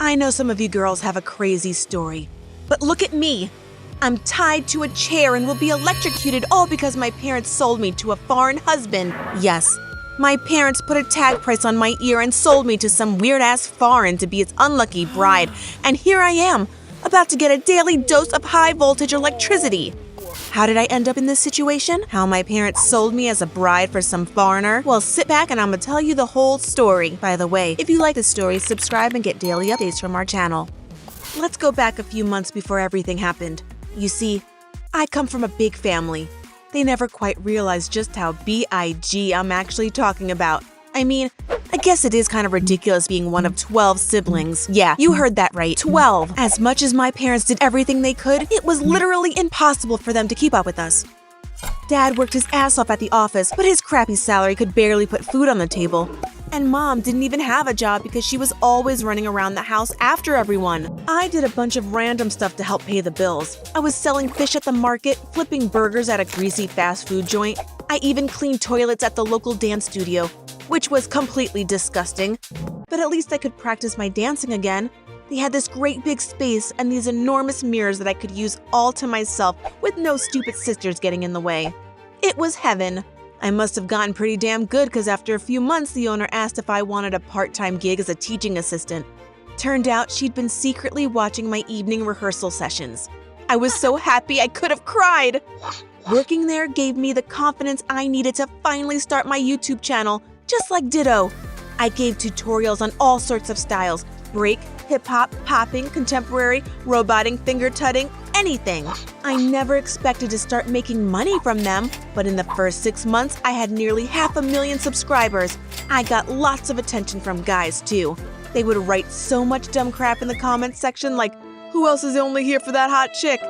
I know some of you girls have a crazy story, but look at me. I'm tied to a chair and will be electrocuted all because my parents sold me to a foreign husband. Yes, my parents put a tag price on my ear and sold me to some weird-ass foreign to be its unlucky bride. And here I am, about to get a daily dose of high-voltage electricity. How did I end up in this situation? How my parents sold me as a bride for some foreigner? Well, sit back and I'm gonna tell you the whole story. By the way, if you like this story, subscribe and get daily updates from our channel. Let's go back a few months before everything happened. You see, I come from a big family. They never quite realized just how big I'm actually talking about. I mean, I guess it is kind of ridiculous being one of 12 siblings. Yeah, you heard that right, 12. As much as my parents did everything they could, it was literally impossible for them to keep up with us. Dad worked his ass off at the office, but his crappy salary could barely put food on the table. And Mom didn't even have a job because she was always running around the house after everyone. I did a bunch of random stuff to help pay the bills. I was selling fish at the market, flipping burgers at a greasy fast food joint. I even cleaned toilets at the local dance studio, which was completely disgusting. But at least I could practice my dancing again. They had this great big space and these enormous mirrors that I could use all to myself with no stupid sisters getting in the way. It was heaven. I must have gotten pretty damn good because after a few months, the owner asked if I wanted a part-time gig as a teaching assistant. Turned out she'd been secretly watching my evening rehearsal sessions. I was so happy I could have cried. Working there gave me the confidence I needed to finally start my YouTube channel, just like Ditto. I gave tutorials on all sorts of styles: break, hip-hop, popping, contemporary, roboting, finger-tutting, anything. I never expected to start making money from them, but in the first 6 months, I had nearly 500,000 subscribers. I got lots of attention from guys, too. They would write so much dumb crap in the comments section like, "Who else is only here for that hot chick?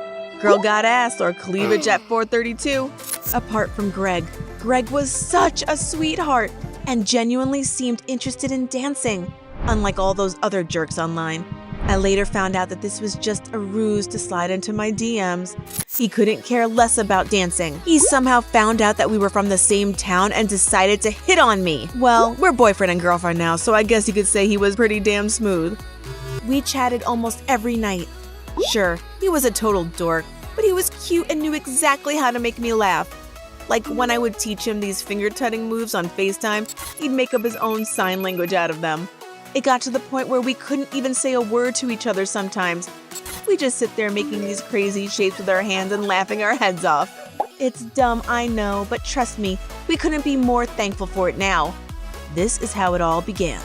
Girl got ass," or "Cleavage at 432. Apart from Greg. Greg was such a sweetheart and genuinely seemed interested in dancing, unlike all those other jerks online. I later found out that this was just a ruse to slide into my DMs. He couldn't care less about dancing. He somehow found out that we were from the same town and decided to hit on me. Well, we're boyfriend and girlfriend now, so I guess you could say he was pretty damn smooth. We chatted almost every night. Sure, he was a total dork, but he was cute and knew exactly how to make me laugh. Like when I would teach him these finger-tutting moves on FaceTime, he'd make up his own sign language out of them. It got to the point where we couldn't even say a word to each other sometimes. We just sit there making these crazy shapes with our hands and laughing our heads off. It's dumb, I know, but trust me, we couldn't be more thankful for it now. This is how it all began.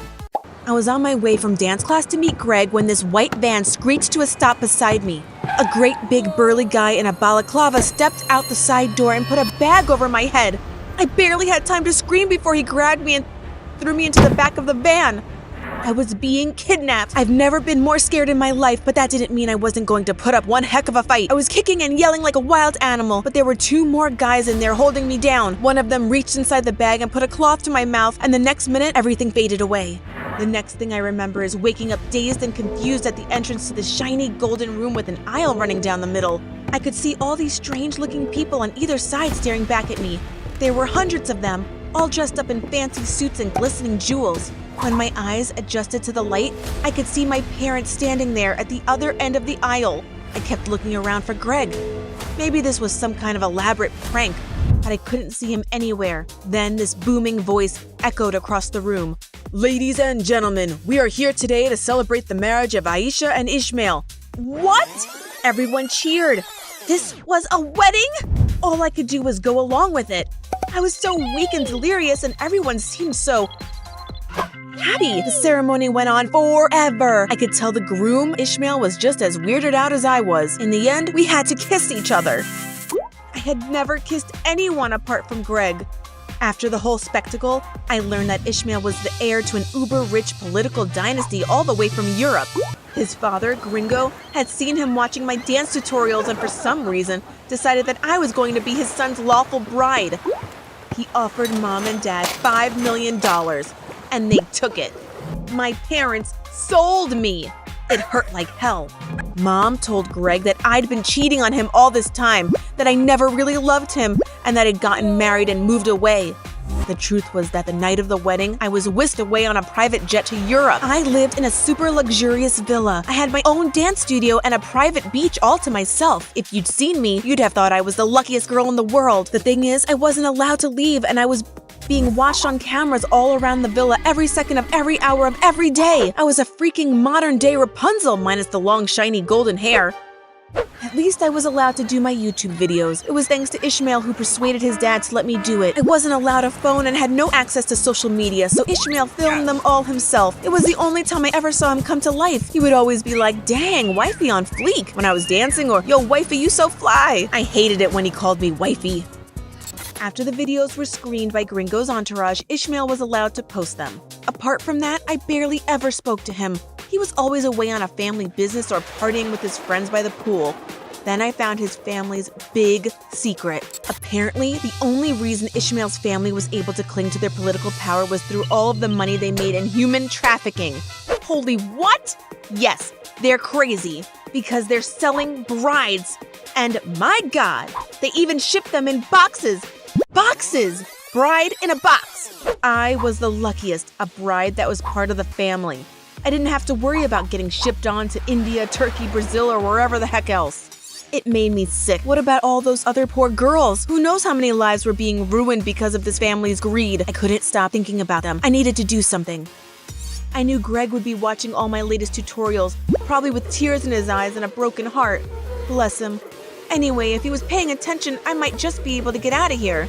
I was on my way from dance class to meet Greg when this white van screeched to a stop beside me. A great big burly guy in a balaclava stepped out the side door and put a bag over my head. I barely had time to scream before he grabbed me and threw me into the back of the van. I was being kidnapped. I've never been more scared in my life, but that didn't mean I wasn't going to put up one heck of a fight. I was kicking and yelling like a wild animal, but there were 2 more guys in there holding me down. One of them reached inside the bag and put a cloth to my mouth, and the next minute, everything faded away. The next thing I remember is waking up dazed and confused at the entrance to the shiny golden room with an aisle running down the middle. I could see all these strange-looking people on either side staring back at me. There were hundreds of them, all dressed up in fancy suits and glistening jewels. When my eyes adjusted to the light, I could see my parents standing there at the other end of the aisle. I kept looking around for Greg. Maybe this was some kind of elaborate prank, but I couldn't see him anywhere. Then this booming voice echoed across the room. "Ladies and gentlemen, we are here today to celebrate the marriage of Aisha and Ishmael." What? Everyone cheered. This was a wedding? All I could do was go along with it. I was so weak and delirious and everyone seemed so happy. The ceremony went on forever. I could tell the groom, Ishmael, was just as weirded out as I was. In the end, we had to kiss each other. I had never kissed anyone apart from Greg. After the whole spectacle, I learned that Ishmael was the heir to an uber-rich political dynasty all the way from Europe. His father, Gringo, had seen him watching my dance tutorials and for some reason decided that I was going to be his son's lawful bride. He offered Mom and Dad $5 million, and they took it. My parents sold me. It hurt like hell. Mom told Greg that I'd been cheating on him all this time, that I never really loved him, and that I'd gotten married and moved away. The truth was that the night of the wedding, I was whisked away on a private jet to Europe. I lived in a super luxurious villa. I had my own dance studio and a private beach all to myself. If you'd seen me, you'd have thought I was the luckiest girl in the world. The thing is, I wasn't allowed to leave, and I was being watched on cameras all around the villa every second of every hour of every day. I was a freaking modern-day Rapunzel, minus the long, shiny golden hair. At least I was allowed to do my YouTube videos. It was thanks to Ishmael who persuaded his dad to let me do it. I wasn't allowed a phone and had no access to social media, so Ishmael filmed them all himself. It was the only time I ever saw him come to life. He would always be like, "Dang, wifey on fleek," when I was dancing, or "Yo, wifey, you so fly." I hated it when he called me wifey. After the videos were screened by Gringo's entourage, Ishmael was allowed to post them. Apart from that, I barely ever spoke to him. He was always away on a family business or partying with his friends by the pool. Then I found his family's big secret. Apparently, the only reason Ishmael's family was able to cling to their political power was through all of the money they made in human trafficking. Holy what? Yes, they're crazy because they're selling brides. And my God, they even ship them in boxes. Boxes! Bride in a box. I was the luckiest, a bride that was part of the family. I didn't have to worry about getting shipped on to India, Turkey, Brazil, or wherever the heck else. It made me sick. What about all those other poor girls? Who knows how many lives were being ruined because of this family's greed? I couldn't stop thinking about them. I needed to do something. I knew Greg would be watching all my latest tutorials, probably with tears in his eyes and a broken heart. Bless him. Anyway, if he was paying attention, I might just be able to get out of here.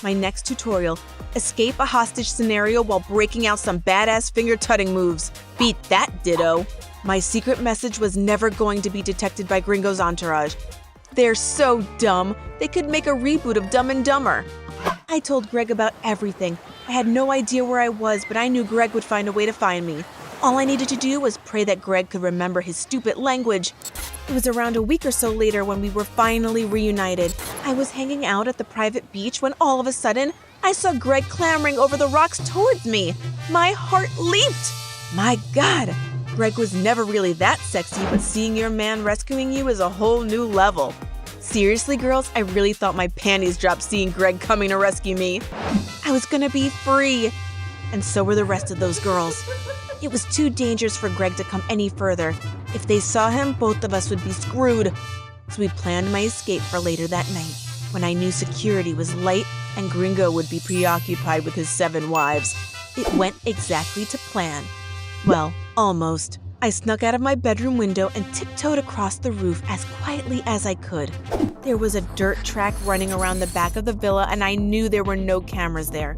My next tutorial: escape a hostage scenario while breaking out some badass finger-tutting moves. Beat that, ditto. My secret message was never going to be detected by Gringo's entourage. They're so dumb, they could make a reboot of Dumb and Dumber. I told Greg about everything. I had no idea where I was, but I knew Greg would find a way to find me. All I needed to do was pray that Greg could remember his stupid language. It was around a week or so later when we were finally reunited. I was hanging out at the private beach when all of a sudden, I saw Greg clambering over the rocks towards me. My heart leaped. My God, Greg was never really that sexy, but seeing your man rescuing you is a whole new level. Seriously, girls, I really thought my panties dropped seeing Greg coming to rescue me. I was gonna be free. And so were the rest of those girls. It was too dangerous for Greg to come any further. If they saw him, both of us would be screwed. So we planned my escape for later that night, when I knew security was light and Gringo would be preoccupied with his 7 wives. It went exactly to plan. Well, almost. I snuck out of my bedroom window and tiptoed across the roof as quietly as I could. There was a dirt track running around the back of the villa, and I knew there were no cameras there.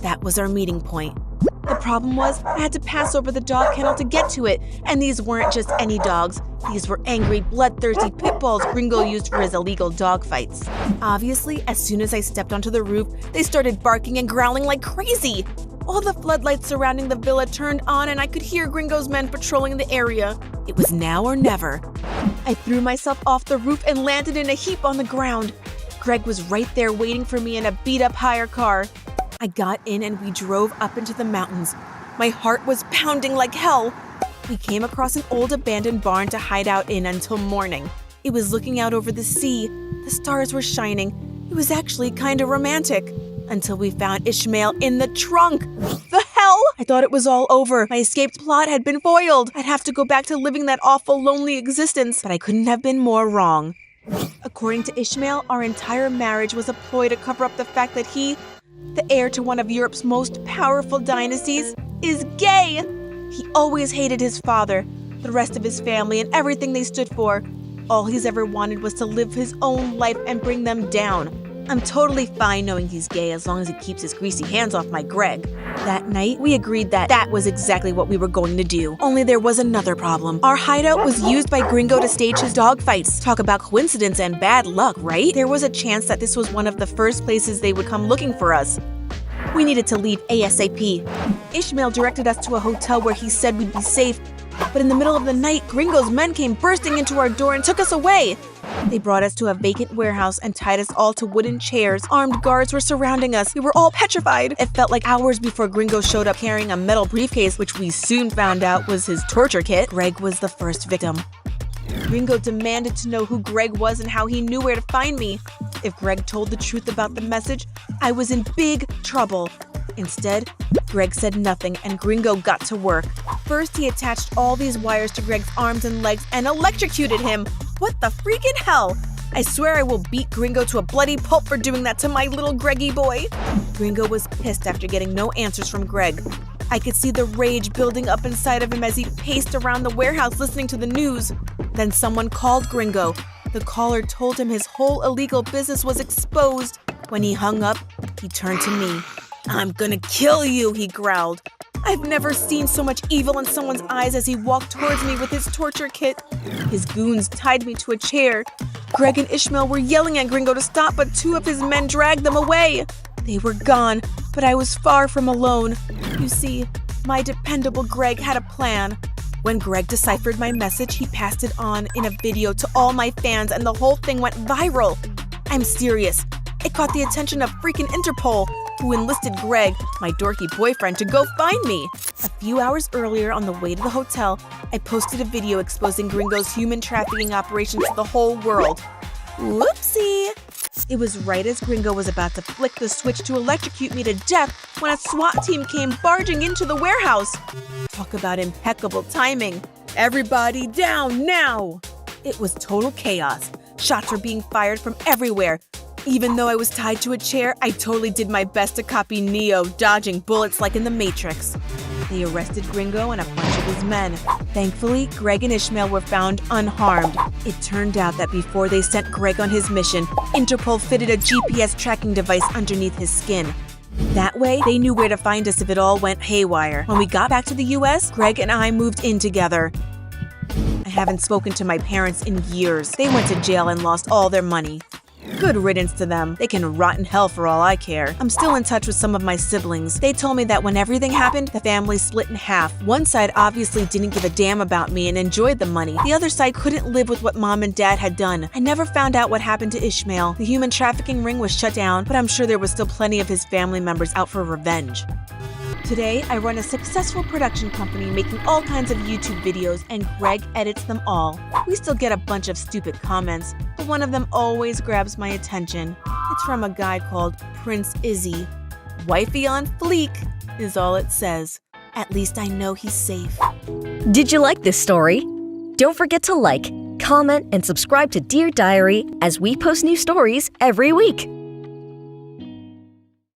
That was our meeting point. The problem was, I had to pass over the dog kennel to get to it, and these weren't just any dogs. These were angry, bloodthirsty pit bulls Gringo used for his illegal dog fights. Obviously, as soon as I stepped onto the roof, they started barking and growling like crazy. All the floodlights surrounding the villa turned on, and I could hear Gringo's men patrolling the area. It was now or never. I threw myself off the roof and landed in a heap on the ground. Greg was right there waiting for me in a beat-up hire car. I got in and we drove up into the mountains. My heart was pounding like hell. We came across an old abandoned barn to hide out in until morning. It was looking out over the sea. The stars were shining. It was actually kind of romantic. Until we found Ishmael in the trunk. The hell? I thought it was all over. My escaped plot had been foiled. I'd have to go back to living that awful, lonely existence, but I couldn't have been more wrong. According to Ishmael, our entire marriage was a ploy to cover up the fact that he, the heir to one of Europe's most powerful dynasties, is gay. He always hated his father, the rest of his family, and everything they stood for. All he's ever wanted was to live his own life and bring them down. I'm totally fine knowing he's gay as long as he keeps his greasy hands off my Greg. That night, we agreed that was exactly what we were going to do. Only there was another problem. Our hideout was used by Gringo to stage his dog fights. Talk about coincidence and bad luck, right? There was a chance that this was one of the first places they would come looking for us. We needed to leave ASAP. Ishmael directed us to a hotel where he said we'd be safe, but in the middle of the night, Gringo's men came bursting into our door and took us away. They brought us to a vacant warehouse and tied us all to wooden chairs. Armed guards were surrounding us. We were all petrified. It felt like hours before Gringo showed up carrying a metal briefcase, which we soon found out was his torture kit. Greg was the first victim. Gringo demanded to know who Greg was and how he knew where to find me. if Greg told the truth about the message, I was in big trouble. Instead, Greg said nothing and Gringo got to work. First, he attached all these wires to Greg's arms and legs and electrocuted him. What the freaking hell? I swear I will beat Gringo to a bloody pulp for doing that to my little Greggy boy. Gringo was pissed after getting no answers from Greg. I could see the rage building up inside of him as he paced around the warehouse listening to the news. Then someone called Gringo. The caller told him his whole illegal business was exposed. When he hung up, he turned to me. "I'm gonna kill you," he growled. I've never seen so much evil in someone's eyes as he walked towards me with his torture kit. His goons tied me to a chair. Greg and Ishmael were yelling at Gringo to stop, but two of his men dragged them away. They were gone, but I was far from alone. You see, my dependable Greg had a plan. When Greg deciphered my message, he passed it on in a video to all my fans and the whole thing went viral. I'm serious. It caught the attention of freaking Interpol, who enlisted Greg, my dorky boyfriend, to go find me. A few hours earlier, on the way to the hotel, I posted a video exposing Gringo's human trafficking operations to the whole world. Whoopsie! It was right as Gringo was about to flick the switch to electrocute me to death when a SWAT team came barging into the warehouse. Talk about impeccable timing. Everybody down now! It was total chaos. Shots were being fired from everywhere. Even though I was tied to a chair, I totally did my best to copy Neo, dodging bullets like in The Matrix. They arrested Gringo and a bunch of his men. Thankfully, Greg and Ishmael were found unharmed. It turned out that before they sent Greg on his mission, Interpol fitted a GPS tracking device underneath his skin. That way, they knew where to find us if it all went haywire. When we got back to the US, Greg and I moved in together. I haven't spoken to my parents in years. They went to jail and lost all their money. Good riddance to them. They can rot in hell for all I care. I'm still in touch with some of my siblings. They told me that when everything happened, the family split in half. One side obviously didn't give a damn about me and enjoyed the money. The other side couldn't live with what mom and dad had done. I never found out what happened to Ishmael. The human trafficking ring was shut down, but I'm sure there was still plenty of his family members out for revenge. Today, I run a successful production company making all kinds of YouTube videos, and Greg edits them all. We still get a bunch of stupid comments, but one of them always grabs my attention. It's from a guy called Prince Izzy. "Wifey on fleek" is all it says. At least I know he's safe. Did you like this story? Don't forget to like, comment, and subscribe to Dear Diary as we post new stories every week.